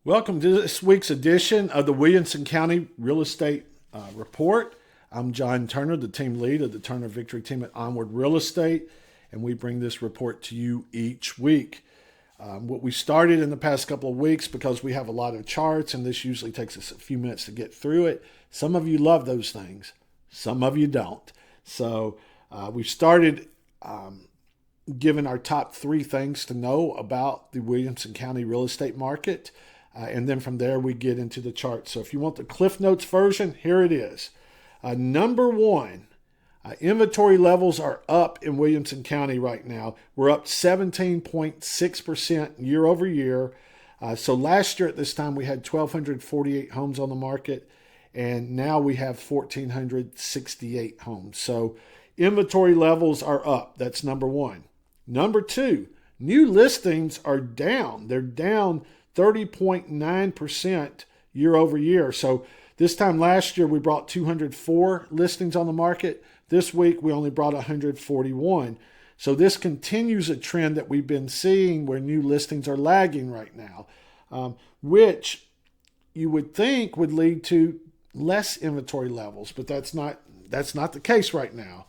Welcome to this week's edition of the Williamson County Real Estate Report. I'm John Turner, the team lead of the Turner Victory team at Onward Real Estate, and we bring this report to you each week. What we started in the past couple of weeks, because we have a lot of charts, and this usually takes us a few minutes to get through it. Some of you love those things, some of you don't. So we started giving our top 3 things to know about the Williamson County real estate market. And then from there, we get into the charts. So if you want the Cliff Notes version, here it is. Number 1, inventory levels are up in Williamson County right now. We're up 17.6% year over year. So last year at this time, we had 1,248 homes on the market, and now we have 1,468 homes. So inventory levels are up. That's number 1. Number 2, new listings are down. They're down 30.9% year over year. So this time last year, we brought 204 listings on the market. This week, we only brought 141. So this continues a trend that we've been seeing where new listings are lagging right now, which you would think would lead to less inventory levels, but that's not the case right now.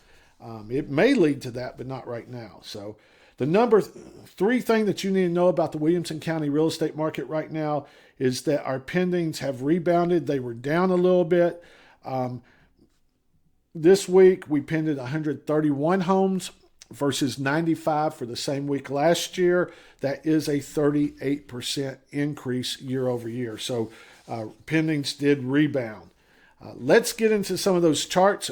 It may lead to that, but not right now. So the number 3 thing that you need to know about the Williamson County real estate market right now is that our pendings have rebounded. They were down a little bit. This week, we pended 131 homes versus 95 for the same week last year. That is a 38% increase year over year. So pendings did rebound. Let's get into some of those charts.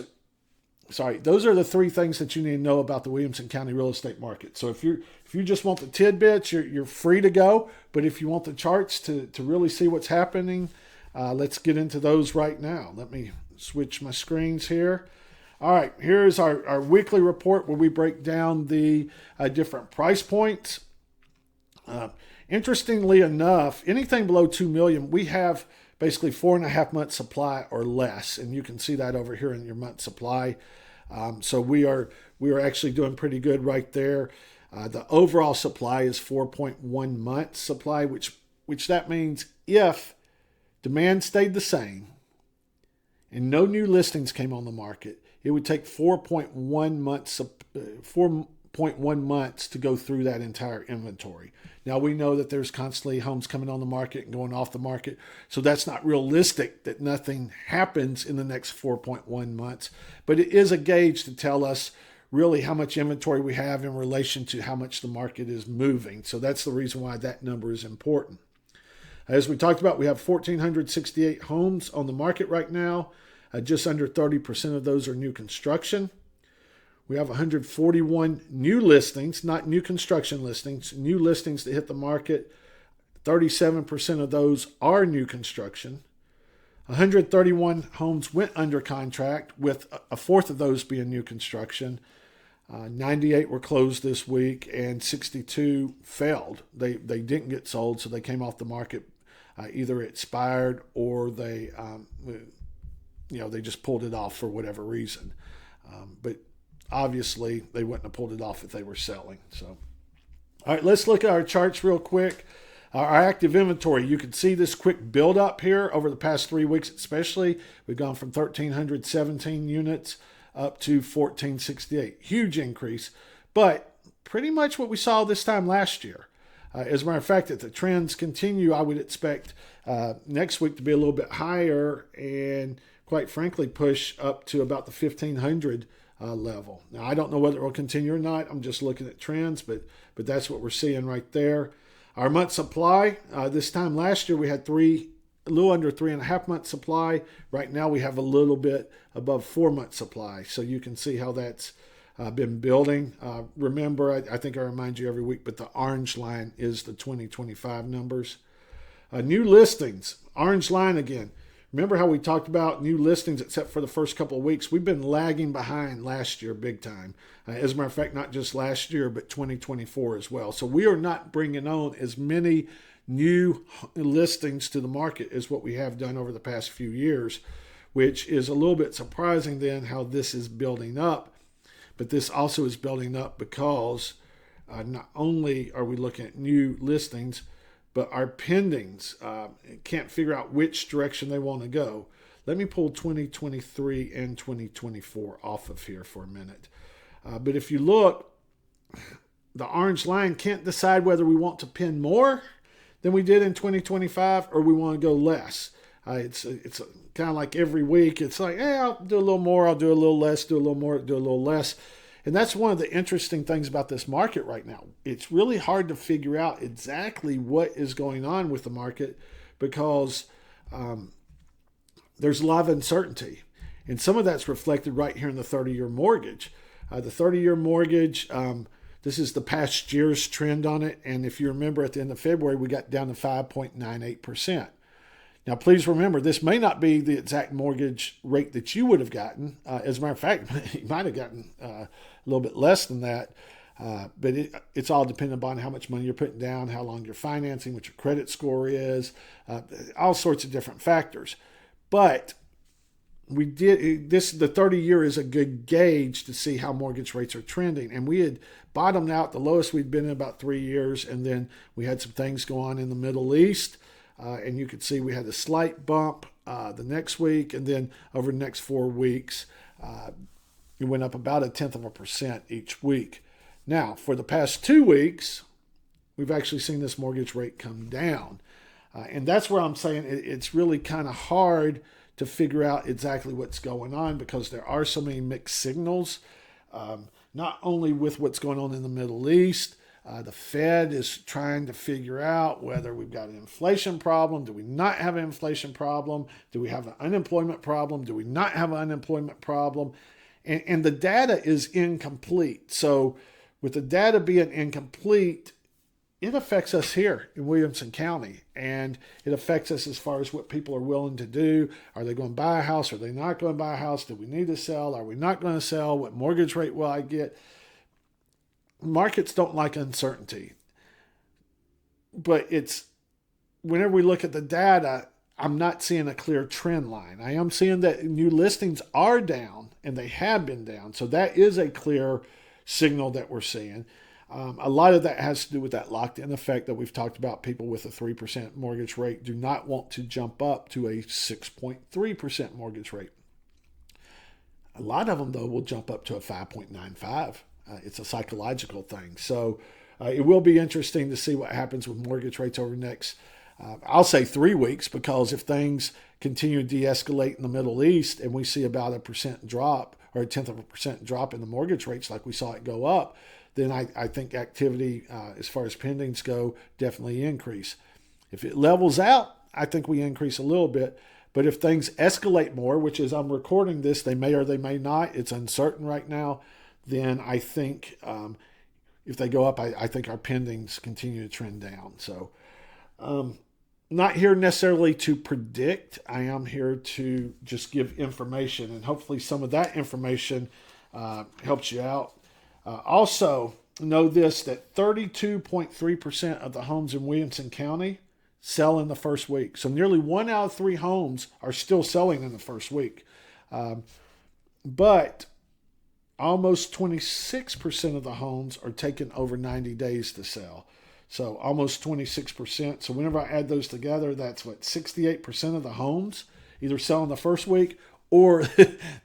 Those are the 3 things that you need to know about the Williamson County real estate market. So if you just want the tidbits, you're free to go. But if you want the charts to really see what's happening, let's get into those right now. Let me switch my screens here. All right, here's our weekly report where we break down the different price points. Interestingly enough, anything below $2 million, we have basically 4.5 months supply or less, and you can see that over here in your month supply. So we are actually doing pretty good right there. The overall supply is 4.1 months supply, which that means if demand stayed the same and no new listings came on the market, it would take 4.1 months to go through that entire inventory. Now, we know that there's constantly homes coming on the market and going off the market, so that's not realistic that nothing happens in the next 4.1 months, but it is a gauge to tell us really how much inventory we have in relation to how much the market is moving. So that's the reason why that number is important. As we talked about, we have 1,468 homes on the market right now. Just under 30% of those are new construction. We have 141 new listings, not new construction listings, new listings that hit the market. 37% of those are new construction. 131 homes went under contract, with a fourth of those being new construction. 98 were closed this week, and 62 failed. They didn't get sold, so they came off the market. Either it expired or they just pulled it off for whatever reason. But obviously, they wouldn't have pulled it off if they were selling. So, all right, let's look at our charts real quick. Our active inventory, you can see this quick build up here over the past 3 weeks especially. We've gone from 1,317 units up to 1,468. Huge increase, but pretty much what we saw this time last year. As a matter of fact, if the trends continue, I would expect next week to be a little bit higher and, quite frankly, push up to about the 1,500 level. Now, I don't know whether it will continue or not. I'm just looking at trends, but that's what we're seeing right there. Our month supply, this time last year we had a little under 3.5 months supply. Right now we have a little bit above 4 months supply. So you can see how that's been building. Remember, I think I remind you every week, but the orange line is the 2025 numbers. New listings, orange line again. Remember how we talked about new listings, except for the first couple of weeks? We've been lagging behind last year big time. As a matter of fact, not just last year, but 2024 as well. So we are not bringing on as many new listings to the market as what we have done over the past few years, which is a little bit surprising then how this is building up. But this also is building up because not only are we looking at new listings, but our pendings can't figure out which direction they want to go. Let me pull 2023 and 2024 off of here for a minute. But if you look, the orange line can't decide whether we want to pin more than we did in 2025 or we want to go less. It's kind of like every week. It's like, hey, I'll do a little more, I'll do a little less, do a little more, do a little less. And that's one of the interesting things about this market right now. It's really hard to figure out exactly what is going on with the market because there's a lot of uncertainty. And some of that's reflected right here in the 30-year mortgage. The 30-year mortgage, this is the past year's trend on it. And if you remember at the end of February, we got down to 5.98%. Now, please remember, this may not be the exact mortgage rate that you would have gotten. As a matter of fact, you might have gotten a little bit less than that. But it's all dependent upon how much money you're putting down, how long you're financing, what your credit score is, all sorts of different factors. But the 30-year is a good gauge to see how mortgage rates are trending. And we had bottomed out, the lowest we'd been in about 3 years, and then we had some things go on in the Middle East. And you could see we had a slight bump the next week, and then over the next 4 weeks, it went up about 0.1% each week. Now, for the past 2 weeks, we've actually seen this mortgage rate come down. And that's where I'm saying it's really kind of hard to figure out exactly what's going on because there are so many mixed signals, not only with what's going on in the Middle East. The Fed is trying to figure out whether we've got an inflation problem. Do we not have an inflation problem? Do we have an unemployment problem? Do we not have an unemployment problem? And the data is incomplete. So with the data being incomplete, it affects us here in Williamson County. And it affects us as far as what people are willing to do. Are they going to buy a house? Are they not going to buy a house? Do we need to sell? Are we not going to sell? What mortgage rate will I get? Markets don't like uncertainty, but it's whenever we look at the data, I'm not seeing a clear trend line. I am seeing that new listings are down and they have been down. So that is a clear signal that we're seeing. A lot of that has to do with that locked-in effect that we've talked about. People with a 3% mortgage rate do not want to jump up to a 6.3% mortgage rate. A lot of them, though, will jump up to a 5.95. It's a psychological thing. So it will be interesting to see what happens with mortgage rates over the next, I'll say 3 weeks, because if things continue to de-escalate in the Middle East and we see about 1% drop or 0.1% drop in the mortgage rates like we saw it go up, then I think activity as far as pendings go definitely increase. If it levels out, I think we increase a little bit. But if things escalate more, which is I'm recording this, they may or they may not, it's uncertain right now, then I think if they go up, I think our pendings continue to trend down. So not here necessarily to predict. I am here to just give information, and hopefully some of that information helps you out. Also, know this, that 32.3% of the homes in Williamson County sell in the first week. So nearly 1 out of 3 homes are still selling in the first week. But almost 26% of the homes are taking over 90 days to sell. So almost 26%. So whenever I add those together, that's 68% of the homes either sell in the first week or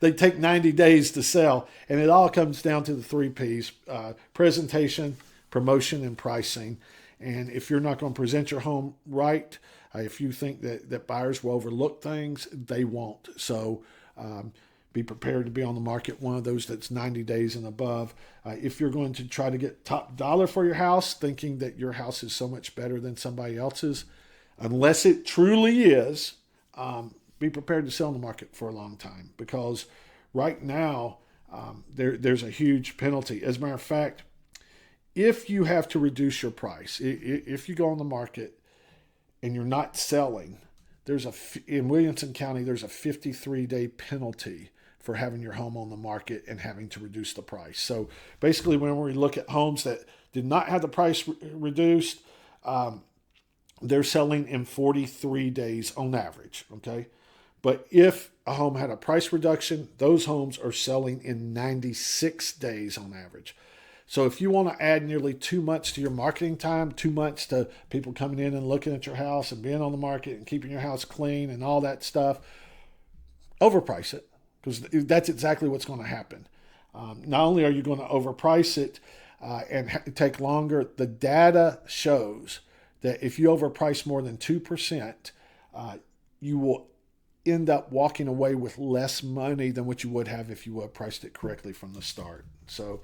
they take 90 days to sell. And it all comes down to the 3 Ps, presentation, promotion, and pricing. And if you're not going to present your home right, if you think that buyers will overlook things, they won't. So be prepared to be on the market, one of those that's 90 days and above. If you're going to try to get top dollar for your house, thinking that your house is so much better than somebody else's, unless it truly is, be prepared to sell in the market for a long time, because right now there's a huge penalty. As a matter of fact, if you have to reduce your price, if you go on the market and you're not selling, in Williamson County, there's a 53-day penalty for having your home on the market and having to reduce the price. So basically, when we look at homes that did not have the price reduced, they're selling in 43 days on average, okay? But if a home had a price reduction, those homes are selling in 96 days on average. So if you want to add nearly 2 months to your marketing time, 2 months to people coming in and looking at your house and being on the market and keeping your house clean and all that stuff, overprice it, because that's exactly what's going to happen. Not only are you going to overprice it and take longer, the data shows that if you overprice more than 2%, you will end up walking away with less money than what you would have if you would have priced it correctly from the start. So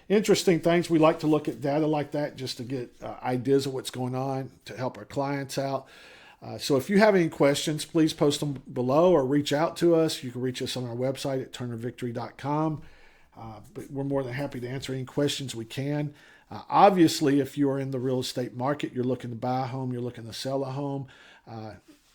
interesting things. We like to look at data like that just to get ideas of what's going on to help our clients out. So if you have any questions, please post them below or reach out to us. You can reach us on our website at turnervictory.com. But we're more than happy to answer any questions we can. Obviously, if you are in the real estate market, you're looking to buy a home, you're looking to sell a home,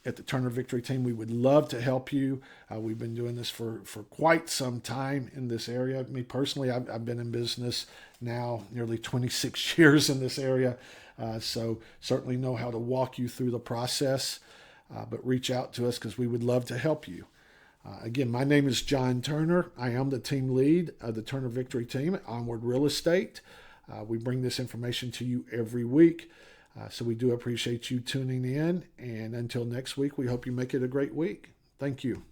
at the Turner Victory team, we would love to help you. We've been doing this for quite some time in this area. Me personally, I've been in business now nearly 26 years in this area. So certainly know how to walk you through the process, but reach out to us because we would love to help you. Again, my name is John Turner. I am the team lead of the Turner Victory team at Onward Real Estate. We bring this information to you every week. So we do appreciate you tuning in. And until next week, we hope you make it a great week. Thank you.